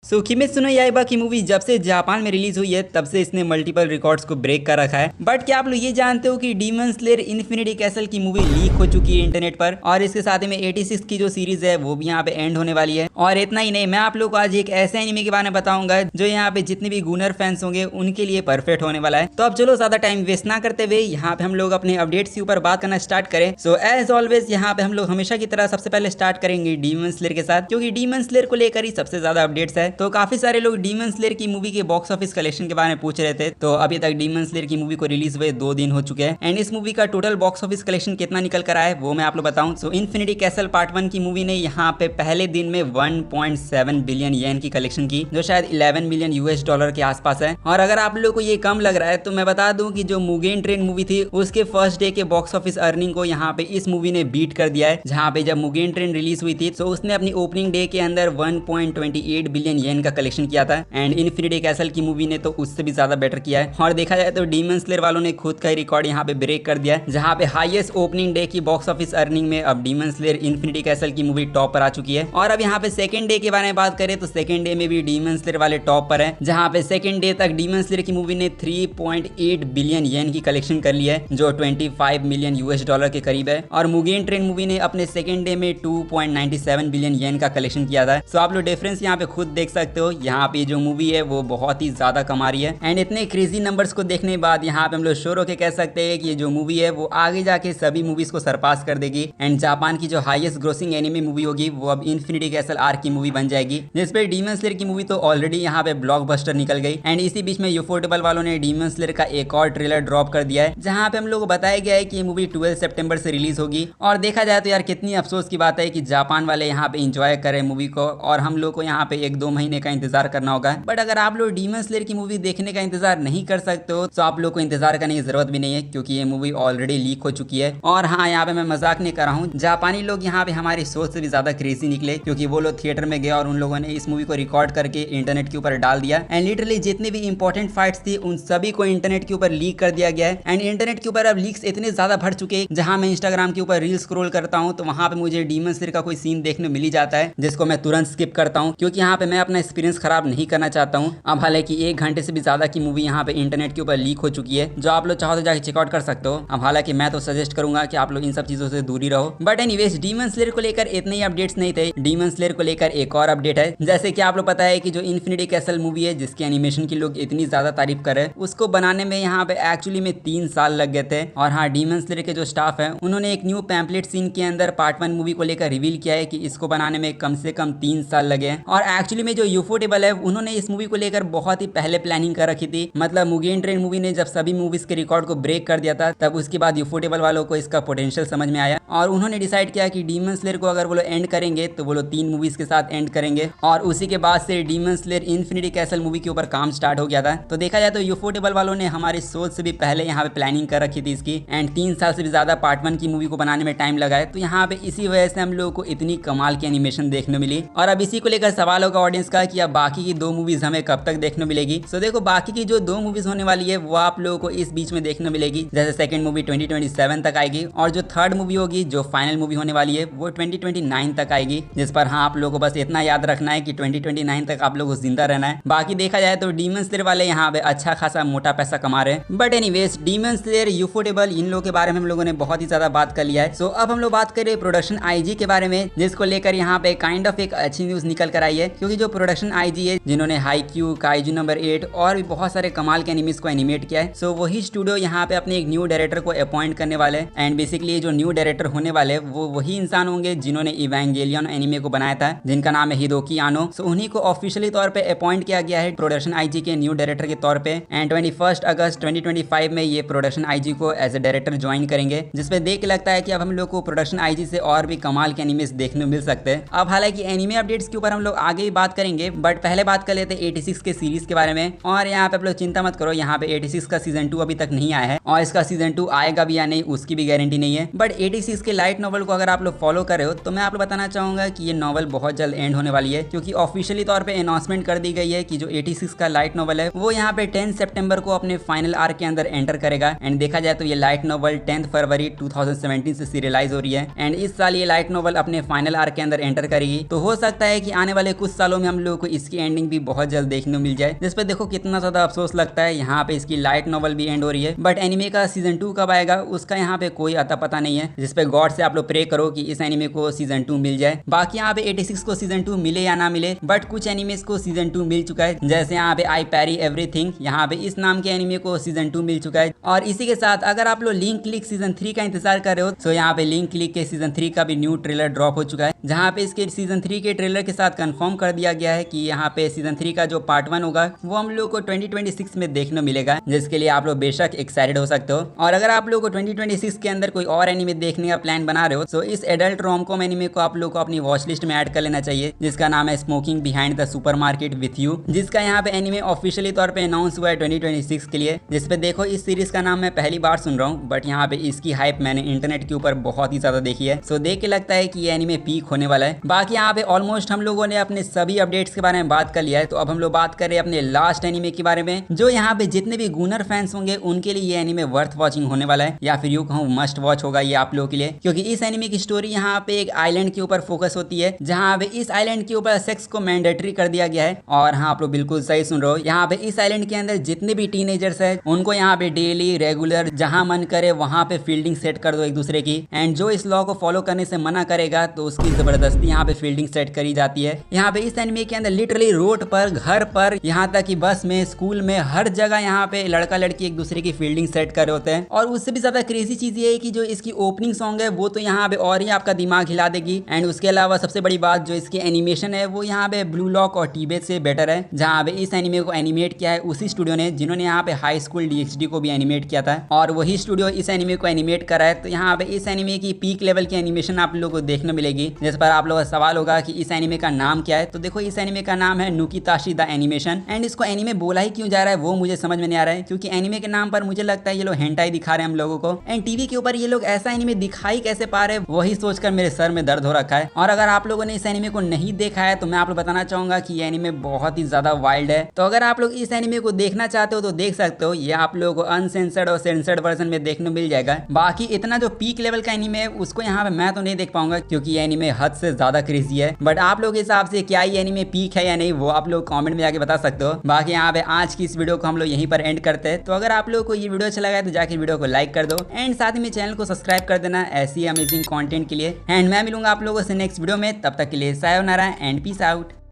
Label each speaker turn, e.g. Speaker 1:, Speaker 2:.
Speaker 1: किमेत्सु no याइबा की movie जब से जापान में रिलीज हुई है तब से इसने मल्टीपल रिकॉर्ड्स को ब्रेक कर रखा है। बट क्या आप लोग ये जानते हो कि डीमन स्लेयर इन्फिनिटी कैसल की मूवी लीक हो चुकी है इंटरनेट पर, और इसके साथ ही में 86 की जो सीरीज है वो भी यहाँ पे एंड होने वाली है। और इतना ही नहीं, मैं आप लोग को आज एक ऐसे एनिमे के बारे में बताऊंगा जो यहाँ पे जितने भी गूनर फैंस होंगे उनके लिए परफेक्ट होने वाला है। तो अब चलो ज्यादा टाइम वेस्ट ना करते हुए यहाँ पे हम लोग अपने अपडेट्स के ऊपर बात करना स्टार्ट करें। सो एज ऑलवेज यहाँ पे हम लोग हमेशा की तरह सबसे पहले स्टार्ट करेंगे डीमन स्लेयर के साथ, क्योंकि डीमन स्लेयर को लेकर ही सबसे ज्यादा अपडेट्स है। तो काफी सारे लोग डीमन स्लेयर की मूवी के बॉक्स ऑफिस कलेक्शन के बारे में पूछ रहे थे। तो अभी तक डीमन स्लेयर की मूवी को रिलीज हुए 2 दिन हो चुके हैं एंड इस मूवी का टोटल बॉक्स ऑफिस कलेक्शन कितना निकल कर आया है वो मैं आप लोग बताऊं। सो इन्फिनिटी कैसल पार्ट 1 की मूवी ने यहाँ पे पहले दिन में 1.7 बिलियन येन की कलेक्शन की, जो शायद 11 मिलियन यूएस डॉलर के आसपास है। और अगर आप लोग को ये कम लग रहा है तो मैं बता दूं कि जो मुगेन ट्रेन मूवी थी उसके फर्स्ट डे के बॉक्स ऑफिस अर्निंग को यहाँ पे इस मूवी ने बीट कर दिया है। जहाँ पे जब मुगेन ट्रेन रिलीज हुई थी तो उसने अपनी ओपनिंग डे के अंदर 1.28 बिलियन येन का कलेक्शन किया था एंड इन्फिनिटी कैसल की मूवी ने तो उससे भी ज्यादा बेटर किया है। और देखा जाए तो डीमन स्लेयर वालों ने खुद का ही रिकॉर्ड यहाँ पे ब्रेक कर दिया है, जहाँ पे हाईएस्ट ओपनिंग डे की बॉक्स ऑफिस अर्निंग में अब डीमन स्लेयर इन्फिनिटी कैसल की मूवी टॉप पर आ चुकी है। और अब यहाँ पे सेकंड डे के बारे में बात करें तो सेकंड डे में भी डीमन स्लेयर वाले टॉप पर है, जहाँ पे सेकंड डे तक डीमन स्लेयर की मूवी ने 3.8 बिलियन येन की कलेक्शन कर ली है, जो 25 मिलियन यूएस डॉलर के करीब है। और मुगेन ट्रेन मूवी ने अपने सेकंड डे में 2.97 बिलियन येन का कलेक्शन किया था। सो आप लोग डिफरेंस यहाँ पे खुद देख सकते हो। यहाँ पे जो मूवी है वो बहुत ही ज्यादा कमा रही है एंड इतने क्रेजी नंबर्स को देखने के बाद यहाँ पे हम लोग श्योर होकर कह सकते हैं कि ये जो मूवी है वो आगे जाके सभी मूवीज को सरपास कर देगी एंड जापान की जो हाईएस्ट ग्रोसिंग एनिमे मूवी होगी वो अब इन्फिनिटी कैसल आर्क की मूवी बन जाएगी, जिसपे डीमन स्लेयर की मूवी तो ऑलरेडी यहाँ पे ब्लॉकबस्टर निकल गई। एंड इसी बीच में यूफोर्टेबल वालों ने डीमन स्लेयर का एक और ट्रेलर ड्रॉप कर दिया है, जहाँ पे हम लोग को बताया गया है कि ये मूवी 12 सितंबर से रिलीज होगी। और देखा जाए तो यार कितनी अफसोस की बात है कि जापान वाले यहाँ पे इंजॉय करें मूवी को और हम लोग को यहाँ पे 1-2 महीने का इंतजार करना होगा। बट अगर आप लोग डीमन स्लेयर की मूवी देखने का इंतजार नहीं कर सकते हो तो आप लोग को इंतजार करने की जरूरत भी नहीं है, क्योंकि ये मूवी ऑलरेडी लीक हो चुकी है। और हाँ, यहाँ पे मैं मजाक नहीं कर रहा हूँ, जापानी लोग यहाँ पे हमारी सोच से भी ज्यादा क्रेजी निकले, क्योंकि वो लोग थिएटर में गए और उन लोगों ने इस मूवी को रिकॉर्ड करके इंटरनेट के ऊपर डाल दिया एंड लिटरली जितनी भी इंपॉर्टेंट फाइट्स थी उन सभी को इंटरनेट के ऊपर लीक कर दिया गया है। एंड इंटरनेट के ऊपर अब लीक्स इतने ज्यादा भर चुके हैं, जहाँ मैं इंस्टाग्राम के ऊपर रील स्क्रॉल करता हूँ तो वहाँ पे मुझे डीमन स्लेयर का कोई सीन देखने मिल जाता है, जिसको मैं तुरंत स्किप करता हूँ, क्योंकि यहाँ पे मैं अपना एक्सपीरियंस खराब नहीं करना चाहता हूँ। अब हालांकि 1 घंटे से भी ज्यादा की मूवी यहाँ पे इंटरनेट के ऊपर लीक हो चुकी है, जो आप लोग चाहो तो जाके चेकआउट कर सकते हो। अब हालांकि मैं तो सजेस्ट करूंगा कि आप लोग इन सब चीजों से दूरी रहो। बट एनीवेज, डीमन स्लेयर को लेकर इतने ही अपडेट्स नहीं थे। डीमन स्लेयर को लेकर एक और अपडेट है, जैसे कि आप लोग पता है कि जो इन्फिनिटी कैसल मूवी है जिसकी एनिमेशन की लोग इतनी ज्यादा तारीफ कर रहे हैं, उसको बनाने में यहाँ पे एक्चुअली में 3 साल लग गए थे। और हाँ, डीमन स्लेयर के जो स्टाफ है उन्होंने एक न्यू पैम्पलेट सीन के अंदर पार्ट 1 मूवी को लेकर रिवील किया है कि इसको बनाने में कम से कम 3 साल लगे हैं। और एक्चुअली में जो यूफोर्टेबल है उन्होंने इस मूवी को लेकर बहुत ही पहले प्लानिंग कर रखी थी। मतलब मुगेन ट्रेन मूवी ने जब सभी मूवीज के रिकॉर्ड को ब्रेक कर दिया था, तब उसके बाद यूफोर्टेबल वालों को इसका पोटेंशियल समझ में आया और उन्होंने डिसाइड किया कि डीमन स्लेयर को अगर वो लोग एंड करेंगे तो वो लोग 3 मूवीज के साथ एंड करेंगे। और उसी के बाद से demon slayer infinity castle movie के ऊपर काम स्टार्ट हो गया था। तो देखा जाए तो यूफोर्टेबल वालों ने हमारी सोच से भी पहले यहाँ पे प्लानिंग कर रखी थी इसकी एंड 3 साल से भी ज्यादा पार्ट 1 की मूवी को बनाने में टाइम लगा है। तो यहाँ पे इसी वजह से हम लोगों को इतनी कमाल की एनिमेशन देखने मिली। और अब इसी को लेकर सवाल होगा ऑडियंस का कि अब बाकी की 2 मूवीज हमें कब तक देखने मिलेगी। सो देखो, बाकी की जो 2 मूवीज होने वाली है वो आप लोगों को इस बीच में देखने मिलेगी। जैसे सेकंड मूवी 2027 तक आएगी और जो थर्ड मूवी होगी, जो फाइनल मूवी होने वाली है, वो 2029 तक आएगी। जिस पर हाँ, आप लोगों को बस इतना याद रखना है कि 2029 तक आप लोगों को जिंदा रहना है। बाकी देखा जाए तो डीमन स्लेयर वाले यहाँ पे अच्छा खासा मोटा पैसा कमा रहे हैं। बट एनीवेज, डीमन स्लेयर, यूफोर्टेबल, इन लोगों के बारे में हम लोगों ने बहुत ही ज्यादा बात कर लिया है। सो अब हम लोग बात करें प्रोडक्शन आईजी के बारे में, जिसको लेकर यहाँ पे काइंड ऑफ एक अच्छी न्यूज निकल कर आई है। क्योंकि जो प्रोडक्शन आईजी है, जिन्होंने हाईक्यू, काइजू नंबर 8 और भी बहुत सारे कमाल के एनिमीज को एनिमेट किया है, सो वही स्टूडियो यहाँ पे अपने एक न्यू डायरेक्टर को अपॉइंट करने वाले हैं। एंड बेसिकली जो न्यू डायरेक्टर होने वाले वो वही इंसान होंगे जिन्होंने इवेंगेलियन एनिमे को बनाया था, जिनका नाम है हिरोकी आनो। सो उन्हीं को ऑफिशियली तौर पे अपॉइंट किया गया है प्रोडक्शन आईजी के न्यू डायरेक्टर के तौर पे। एंड 21 अगस्त 2025 में ये प्रोडक्शन आईजी को एज ए डायरेक्टर ज्वाइन करेंगे, जिसपे देख के लगता है कि अब हम लोग को प्रोडक्शन आईजी से और भी कमाल के एनिमेस देखने मिल सकते हैं। अब हालांकि एनिमे अपडेट्स के ऊपर हम लोग आगे ही बात करेंगे, बट पहले बात कर लेते हैं 86 के सीरीज के बारे में। और यहाँ पे आप लोग चिंता मत करो, यहाँ पे 86 का सीजन 2 अभी तक नहीं आया है और इसका सीजन 2 आएगा भी या नहीं उसकी भी गारंटी नहीं है। बट 86 के लाइट नॉवल को अगर आप लोग फॉलो कर रहे हो तो मैं आप लोग बताना चाहूंगा कि ये नॉवल बहुत जल्द एंड होने वाली है, क्योंकि ऑफिशियली तौर पे अनाउंसमेंट कर दी गई है कि जो 86 का लाइट नॉवल है वो यहाँ पे 10 सितंबर को अपने फाइनल आर्क के अंदर एंटर करेगा। एंड देखा जाए तो ये लाइट नॉवल 10 फरवरी 2017 से सीरियलाइज हो रही है एंड इस साल ये लाइट नॉवल अपने फाइनल आर्क के अंदर एंटर करेगी। तो हो सकता है कि आने वाले कुछ सालों में हम हम लोगों को इसकी एंडिंग भी बहुत जल्द देखने को मिल जाए, जिस पे देखो कितना ज्यादा अफसोस लगता है। यहाँ पे इसकी लाइट नॉवल भी एंड हो रही है, बट एनिमे का सीजन 2 कब आएगा उसका यहाँ पे कोई अता पता नहीं है, जिसपे गॉड से आप लोग प्रे करो कि इस एनिमे को सीजन 2 मिल जाए। बाकी यहाँ पे 86 को सीजन 2 मिले या ना मिले, बट कुछ एनिमेस को सीजन 2 मिल चुका है, जैसे यहाँ पे आई पैरी एवरीथिंग, यहाँ पे इस नाम के एनिमे को सीजन 2 मिल चुका है। और इसी के साथ अगर आप लोग लिंक क्लिक सीजन 3 का इंतजार कर रहे हो तो यहाँ पे लिंक क्लिक के सीजन 3 का भी न्यू ट्रेलर ड्रॉप हो चुका है, जहाँ पे इसके सीजन 3 के ट्रेलर के साथ कंफर्म कर दिया गया है कि यहाँ पे सीजन 3 का जो पार्ट 1 होगा वो हम लोग को 2026 में देखने मिलेगा, जिसके लिए आप लोग बेशक एक्साइटेड हो सकते हो। और अगर आप लोग को 2026 के अंदर कोई और एनिमे देखने का प्लान बना रहे हो तो इस एडल्ट रोमकॉम एनिमे को आप लोग को अपनी वॉच लिस्ट में ऐड कर लेना चाहिए, जिसका नाम है smoking behind the supermarket with you, जिसका यहाँ पे एनिमे ऑफिशियली तौर पे अनाउंस हुआ है 2026 के लिए। जिसपे देखो इस सीरीज का नाम मैं पहली बार सुन रहा हूँ, बट यहाँ पे इसकी हाइप मैंने इंटरनेट के ऊपर बहुत ही ज्यादा देखी है, सो देख के लगता है कि ये एनिमे पीक होने वाला है। बाकी यहाँ पे ऑलमोस्ट हम लोगों ने अपने सभी अपडेट्स के बारे में बात कर लिया है, तो अब हम लोग बात करें अपने लास्ट एनिमे के बारे में, जो यहाँ पे जितने भी गूनर फैंस होंगे उनके लिए ये एनिमे वर्थ वॉचिंग होने वाला है, या फिर यूं कहूँ मस्ट वॉच होगा ये आप लोगों के लिए, क्योंकि इस एनिमे की स्टोरी यहाँ पे एक आइलैंड के ऊपर फोकस होती है, जहाँ पे इस आइलैंड के ऊपर सेक्स को मैंडेटरी कर दिया गया है। और हाँ, आप लोग बिल्कुल सही सुन रहे हो, यहाँ पे इस आइलैंड के अंदर जितने भी टीनेजर्स है उनको यहाँ पे डेली रेगुलर जहाँ मन करे वहाँ पे फील्डिंग सेट कर दो एक दूसरे की, एंड जो इस लॉ को फॉलो करने से मना करेगा तो उसकी जबरदस्ती यहाँ पे फील्डिंग सेट करी जाती है। यहाँ पे इस एनिमे के अंदर लिटरली रोड पर, घर पर, यहाँ तक कि बस में, स्कूल में, हर जगह यहाँ पे लड़का लड़की एक दूसरे की फील्डिंग सेट कर रहे होते हैं। और उससे भी ज्यादा क्रेजी चीज ये है कि जो इसकी ओपनिंग सॉन्ग है वो तो यहाँ पे और ही आपका दिमाग हिला देगी, एंड उसके अलावा सबसे बड़ी बात जो इसकी एनिमेशन है वो यहाँ पे ब्लू लॉक और टीबेट से बेटर है। जहाँ पे इस एनिमे को एनिमेट किया है उसी स्टूडियो ने जिन्होंने यहाँ पे हाई स्कूल DxD को भी एनिमेट किया था, और वही स्टूडियो इस एनिमे को एनिमेट करा है। तो यहाँ पे इस एनिमे की पीक लेवल की एनिमेशन आप लोगों को देखने मिलेगी। जिस पर आप लोगों का सवाल होगा कि इस एनिमे का नाम क्या है, तो देखो इस एनिमे का नाम है नुकीताशी द एनिमेशन, एंड इसको एनिमे बोला ही क्यों जा रहा है वो मुझे समझ में नहीं आ रहा है, क्योंकि एनिमे के नाम पर मुझे लगता है ये लोग हेंटाई दिखा रहे हैं हम लोगों को, एंड टीवी के ऊपर ये लोग ऐसा एनिमे दिखाई कैसे पा रहे हैं वही सोचकर मेरे सर में दर्द हो रखा है। और अगर आप लोगों ने इस एनिमे को नहीं देखा है तो मैं आप लोग बताना चाहूंगा कि ये एनिमे बहुत ही ज्यादा वाइल्ड है। तो अगर आप लोग इस एनिमे को देखना चाहते हो तो देख सकते हो, ये आप लोगों को अनसेंसर्ड और सेंसर्ड वर्जन में देखने मिल जाएगा। बाकी इतना जो पीक लेवल का एनिमे है उसको यहाँ पे मैं तो नहीं देख पाऊंगा, क्योंकि ये एनिमे हद से ज्यादा क्रेजी है। बट आप लोग के हिसाब से क्या ये एनिमे पीक है या नहीं वो आप लोग कमेंट में जाके बता सकते हो। बाकी यहाँ पे आज की इस वीडियो को हम लोग यहीं पर एंड करते हैं। तो अगर आप लोगों को ये वीडियो अच्छा लगा है तो जाके वीडियो को लाइक कर दो, एंड साथ ही में चैनल को सब्सक्राइब कर देना ऐसी अमेजिंग कंटेंट के लिए। एंड मैं मिलूंगा आप लोगों से नेक्स्ट वीडियो में, तब तक के लिए सायोनारा एंड पीस आउट।